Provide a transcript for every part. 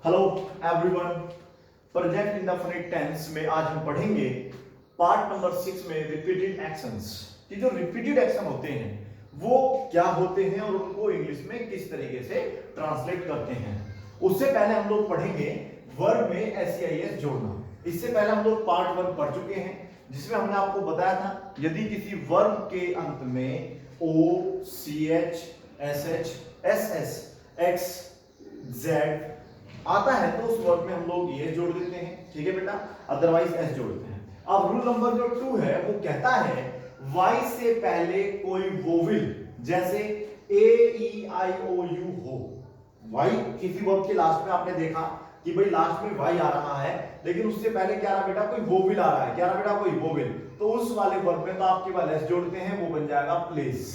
Hello everyone, present indefinite tense में आज हम पढ़ेंगे पार्ट नंबर 6 में रिपीटेड एक्शंस। कि जो रिपीटेड एक्शन होते हैं वो क्या होते हैं और उनको इंग्लिश में किस तरीके से ट्रांसलेट करते हैं। उससे पहले हम लोग पढ़ेंगे वर्ब में एस जोड़ना। इससे पहले हम लोग पार्ट 1 पढ़ चुके हैं जिसमें हमने आपको बताया था यदि किसी वर्ब के अंत में O C H S H S S X Z आता है तो उस वर्ड में हम लोग ये जोड़ देते हैं, ठीक है बेटा, अदरवाइज एस जोड़ते हैं। अब रूल नंबर जो 2 है वो कहता है वाई से पहले कोई वोविल जैसे ए ई आई ओ यू हो। वाई किसी वर्ड के लास्ट में आपने देखा कि भाई लास्ट में वाई आ रहा है लेकिन उससे पहले क्या रहा बेटा, कोई वोविल आ रहा है। क्या रहा बेटा, कोई वोविल। तो उस वाले वर्ड में तो आप केवल एस जोड़ते हैं, वो बन जाएगा प्लेस।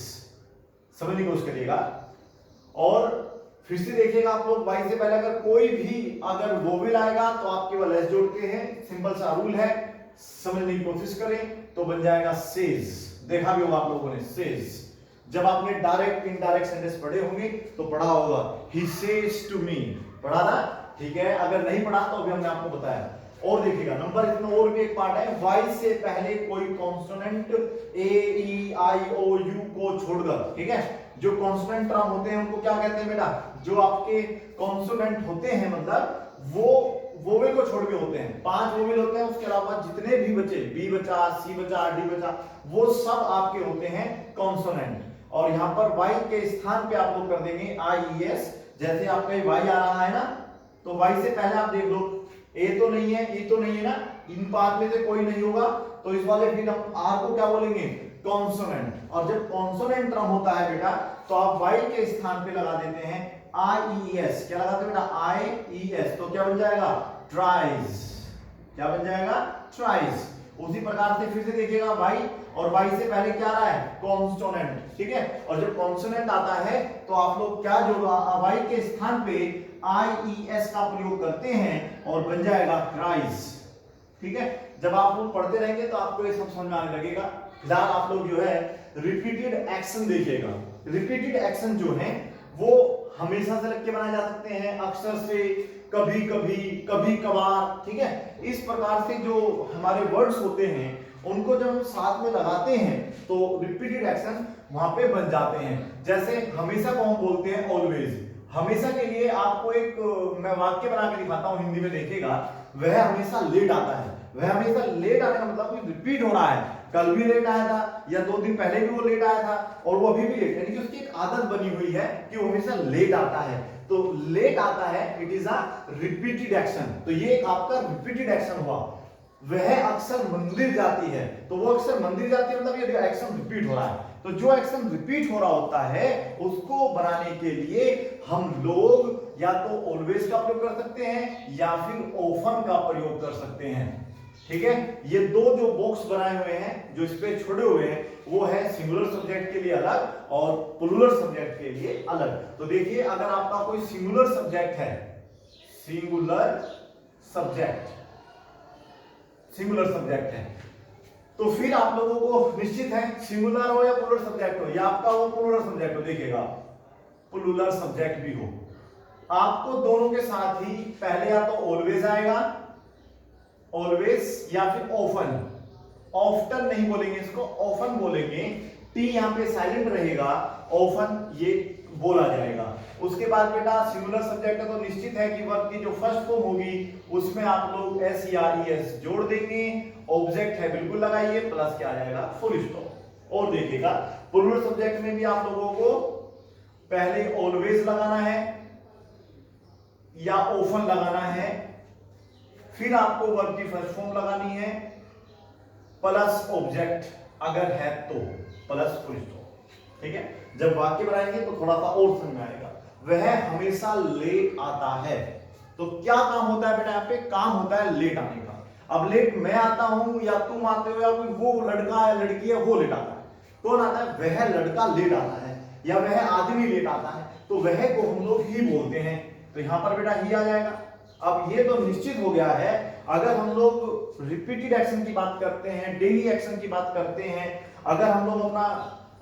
समझने की कोशिश करिएगा। और फिर से देखिएगा आप लोग, वाई से पहले अगर कोई भी अगर वोवेल आएगा तो आप केवल एस जोड़ते हैं, सिंपल सा रूल है। समझने की कोशिश करें तो बन जाएगा सेज। देखा भी होगा आप लोगों ने सेज। जब आपने डायरेक्ट इनडायरेक्ट सेंटेंस पढ़े होंगे तो पढ़ा होगा ही सेज टू मी, पढ़ा ना, ठीक है। अगर नहीं पढ़ा तो अभी हमने आपको बताया। और देखिएगा नंबर इसमें और भी एक पार्ट है, वाई से पहले कोई consonant A E I O you को छोड़कर, ठीक है। जो कॉन्सोनेंट टर्म होते हैं उनको क्या कहते हैं बेटा, जो आपके कॉन्सोनेंट होते हैं मतलब वो वोवेल को छोड़ के होते हैं। 5 वोवेल होते हैं, उसके अलावा जितने भी बचे, बी बचा, सी बचा, डी बचा, वो सब आपके होते हैं कॉन्सोनेंट। और यहां पर वाई के स्थान पे आप लोग कर देंगे आई ई एस। जैसे आपका वाई आ रहा है ना, तो वाई से पहले आप देख लो ए तो नहीं है, ई तो नहीं है ना, इन 5 में से कोई नहीं होगा तो इस वाले फिर हम आर को क्या बोलेंगे, कॉन्सोनेंट। और जब कॉन्सोनेंट टर्म होता है बेटा तो आप वाई के स्थान पे लगा देते हैं आई ई एस। क्या लगाते हैं बेटा, आई ई एस। तो क्या बन जाएगा, ट्राइज। क्या बन जाएगा, ट्राइज। उसी प्रकार से फिर से देखिएगा वाई, और वाई से पहले क्या आ रहा है, कॉन्सोनेंट, ठीक है। और जब कॉन्सोनेंट आता है तो आप लोग क्या जोड़ा, वाई के स्थान पे आई ई एस का प्रयोग करते हैं और बन जाएगा क्राइज, ठीक है। जब आप लोग पढ़ते रहेंगे तो आपको ये सब समझ में आने लगेगा। फिलहाल आप लोग जो है रिपीटेड एक्शन देखिएगा। रिपीटेड एक्शन जो है वो हमेशा से लग के बनाए जा सकते हैं, अक्सर से, कभी कभी, कभी कभार, ठीक है। इस प्रकार से जो हमारे वर्ड्स होते हैं उनको जब हम साथ में लगाते हैं तो रिपीटेड एक्शन वहां पे बन जाते हैं। जैसे हमेशा को हम बोलते हैं ऑलवेज। हमेशा के लिए आपको एक मैं वाक्य बना के दिखाता हूं हिंदी में, देखिएगा। वह हमेशा लेट आता है। वह हमेशा लेट आने का मतलब कोई रिपीट हो रहा है। कल भी लेट आया था या 2 दिन पहले भी वो लेट आया था और वो अभी भी लेट, यानी कि उसकी एक आदत बनी हुई है कि वो हमेशा लेट आता है। तो लेट आता है, it is a repeated action. तो ये आपका रिपीटेड एक्शन हुआ। वह अक्सर मंदिर जाती है, तो वो अक्सर मंदिर जाती है मतलब ये एक्शन रिपीट हो रहा है। तो जो एक्शन रिपीट हो रहा होता है उसको बनाने के लिए हम लोग या तो ऑलवेज का प्रयोग कर सकते हैं या फिर ऑफन का प्रयोग कर सकते हैं, ठीक है। ये दो जो बॉक्स बनाए हुए हैं जो इस पे छोड़े हुए हैं वो है सिंगुलर सब्जेक्ट के लिए अलग और प्लूरल सब्जेक्ट के लिए अलग। तो देखिए अगर आपका कोई सिंगुलर सब्जेक्ट है, सिंगुलर सब्जेक्ट, सिंगुलर सब्जेक्ट है, तो फिर आप लोगों को निश्चित है सिंगुलर हो या प्लूरल सब्जेक्ट हो या आपका वो प्लूरल सब्जेक्ट हो, देखिएगा प्लूरल सब्जेक्ट भी हो, आपको दोनों के साथ ही पहले या तो ऑलवेज आएगा, ऑलवेज, या फिर ऑफन। ऑफ्टन नहीं बोलेंगे इसको, ऑफन बोलेंगे। टी यहां पे साइलेंट रहेगा, ऑफन ये बोला जाएगा। उसके बाद बेटा सिंगुलर सब्जेक्ट है तो निश्चित है कि वर्ब की जो फर्स्ट फॉर्म होगी उसमें आप लोग एस या ई एस जोड़ देंगे। ऑब्जेक्ट है बिल्कुल लगाइए, प्लस क्या आ जाएगा, फुल स्टॉप। और देखिएगा प्लूरल सब्जेक्ट में भी आप लोगों को पहले ऑलवेज लगाना है या ऑफन लगाना है, फिर आपको वर्ब की फर्स्ट फॉर्म लगानी है प्लस ऑब्जेक्ट अगर है तो प्लस फुल स्टॉप, ठीक है। जब वाक्य बनाएंगे तो थोड़ा सा और समझ में आएगा। वह हमेशा लेट आता है, तो क्या काम होता है बेटा, यहाँ पे काम होता है लेट आने का। अब लेट मैं आता हूं या तुम आते हो या कोई वो लड़का या लड़की है वो लेट आता है, कौन आता है, वह लड़का लेट आता है या वह आदमी लेट आता है, तो वह को हम लोग ही बोलते हैं। तो यहां पर बेटा ही आ जाएगा। अब ये तो निश्चित हो गया है। अगर हम लोग रिपीटेड एक्शन की बात करते हैं, डेली एक्शन की बात करते हैं, अगर हम लोग अपना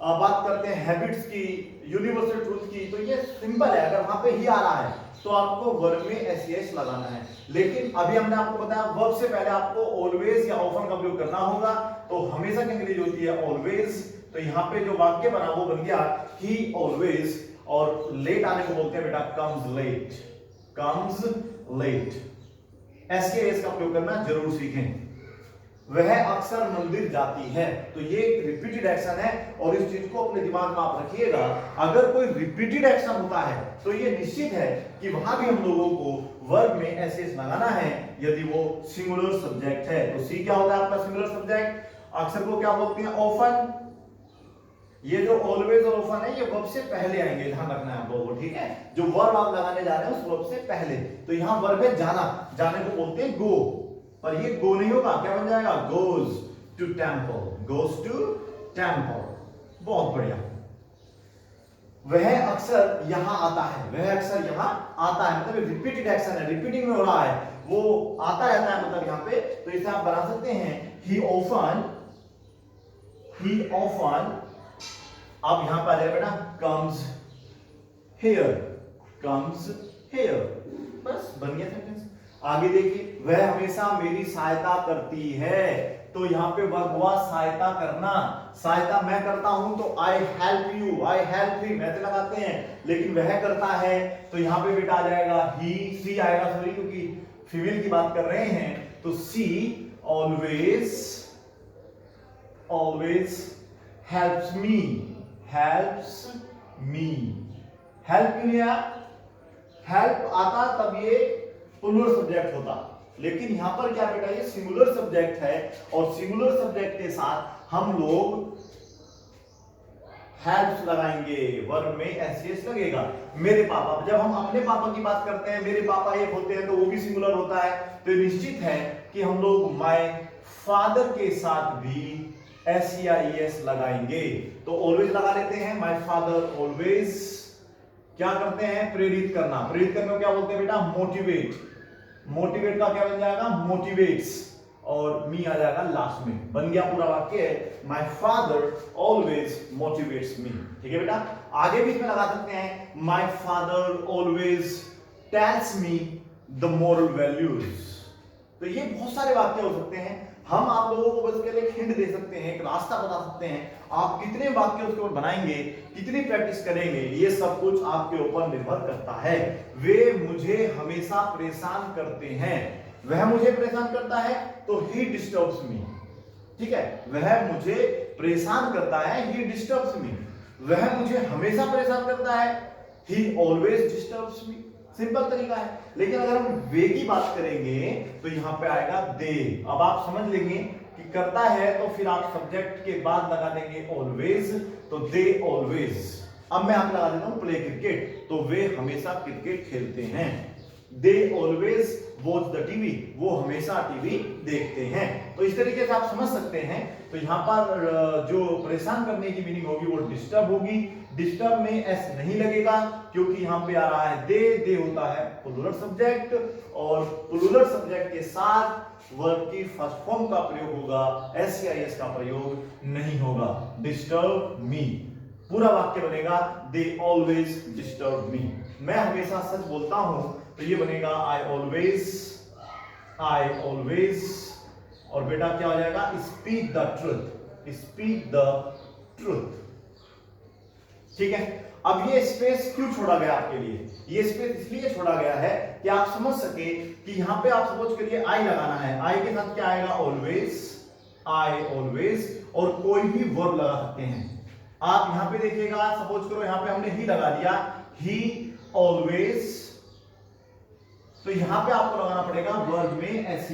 बात करते हैं हैबिट्स की, यूनिवर्सल ट्रूथ की, तो ये सिंपल है। अगर वहां पे ही आ रहा है तो आपको वर्ब में एस लगाना है। लेकिन अभी हमने आपको बताया वर्ब से पहले आपको ऑलवेज या ऑफन का प्रयोग करना होगा। तो हमेशा की अंग्रेजी होती है ऑलवेज। तो यहाँ पे जो वाक्य बना वो बन गया ही ऑलवेज, और लेट आने को बोलते हैं बेटा comes late, comes late. S का प्रयोग करना जरूर सीखें। वह अक्सर मंदिर जाती है, तो ये एक रिपीटेड एक्शन है और इस चीज को अपने दिमाग में आप रखिएगा। अगर कोई रिपीटेड एक्शन होता है तो ये निश्चित है कि वहां भी हम लोगों को वर्ब में एस लगाना है यदि वो सिंगुलर सब्जेक्ट है। तो सी क्या होता है आपका सिंगुलर सब्जेक्ट? अक्सर को क्या बोलते हैं? ऑफन। ये जो ऑलवेज और ऑफन है ये वर्ब से पहले आएंगे, ध्यान रखना है आप लोगों को, ठीक है? जो वर्ब आप लगाने जा रहे हैं उस वर्ब से पहले। तो यहां वर्ब है जाना, जाने को बोलते हैं गो, पर ये गो नहीं होगा, क्या बन जाएगा? Goes to temple, goes to temple. बहुत बढ़िया। वह अक्सर यहां आता है, वह अक्सर यहां आता है, मतलब रिपीटेड एक्शन है, रिपीटिंग में हो रहा है, वो आता रहता है मतलब यहां पे। तो इसे आप बना सकते हैं ही ऑफन, ही ऑफन। अब यहां पर आ जाए बेटा कम्स हियर, कम्स हियर, बस बन गया सेंटेंस। आगे देखिए, वह हमेशा मेरी सहायता करती है, तो यहाँ पे वर्ब हुआ सहायता करना। सहायता मैं करता हूं तो I help you, I help him ऐसे लगाते हैं, लेकिन वह करता है तो यहाँ पे बेटा आ जाएगा ही, सी आएगा, सॉरी क्योंकि फीमेल की बात कर रहे हैं। तो she always, always helps me, helps me. Help क्यों नहीं आया? हेल्प आता तब ये प्लूरल सब्जेक्ट होता, लेकिन यहां पर क्या बेटा ये सिंगुलर सब्जेक्ट है, और सिंगुलर सब्जेक्ट के साथ हम लोग हेल्प्स लगाएंगे, वर्ब में एस लगेगा। मेरे पापा, जब हम अपने पापा की बात करते हैं, मेरे पापा एक होते हैं तो वो भी सिंगुलर होता है, तो निश्चित है कि हम लोग माय फादर के साथ भी एस लगाएंगे। तो ऑलवेज लगा लेते हैं, माय फादर ऑलवेज क्या करते हैं? प्रेरित करना। प्रेरित करने को क्या बोलते हैं बेटा? मोटिवेट। मोटिवेट का क्या बन जाएगा? मोटिवेट्स, और मी आ जाएगा लास्ट में। बन गया पूरा वाक्य, my father always motivates me. ठीक है बेटा? आगे भी इसमें लगा सकते हैं, my father always tells me the moral values. तो ये बहुत सारे वाक्य हो सकते हैं। हम आप लोगों को बस के लिए हिंट दे सकते हैं, एक रास्ता बता सकते हैं। आप कितने वाक्य उसके ऊपर बनाएंगे, कितनी प्रैक्टिस करेंगे, ये सब कुछ आपके ऊपर निर्भर करता है। वे मुझे हमेशा परेशान करते हैं, वह मुझे परेशान करता है तो ही डिस्टर्ब्स मी। ठीक है? वह मुझे परेशान करता है, ही डिस्टर्ब्स मी। वह मुझे हमेशा परेशान करता है, ही ऑलवेज डिस्टर्ब्स मी। सिंपल तरीका है। लेकिन अगर हम वे की बात करेंगे तो यहां पे आएगा दे। अब आप समझ लेंगे कि करता है तो फिर आप सब्जेक्ट के बाद लगा देंगे ऑलवेज, तो दे ऑलवेज। अब मैं आप लगा देता हूं प्ले क्रिकेट, तो वे हमेशा क्रिकेट खेलते हैं। They always watch the TV, वो हमेशा टीवी देखते हैं। तो इस तरीके से आप समझ सकते हैं। तो यहां पर जो परेशान करने की मीनिंग होगी वो डिस्टर्ब होगी। डिस्टर्ब में एस नहीं लगेगा क्योंकि यहां पे आ रहा है दे होता है प्लूरल सब्जेक्ट, और प्लूरल सब्जेक्ट के साथ वर्ब की फर्स्ट फॉर्म का प्रयोग होगा, एस का प्रयोग नहीं होगा। डिस्टर्ब मी, पूरा वाक्य बनेगा दे ऑलवेज डिस्टर्ब मी। मैं हमेशा सच बोलता हूं, तो ये बनेगा आई ऑलवेज, और बेटा क्या हो जाएगा? Speak the truth, speak the truth. ठीक है? अब ये स्पेस क्यों छोड़ा गया आपके लिए? ये स्पेस इसलिए छोड़ा गया है कि आप समझ सके कि यहां पे आप सपोज करिए आई लगाना है, आई के साथ क्या आएगा? ऑलवेज, आई ऑलवेज, और कोई भी वर्ब लगा सकते हैं। आप यहां पे देखिएगा, सपोज करो यहां पे हमने ही लगा दिया, ही ऑलवेज, तो यहां पे आपको लगाना पड़ेगा वर्ब में एस,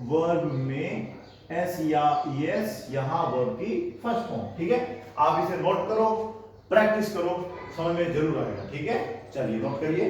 वर्ब में एस, यहां वर्ब की फर्स्ट फॉर्म। ठीक है? आप इसे नोट करो, प्रैक्टिस करो, समझ में जरूर आएगा। ठीक है? चलिए नोट करिए।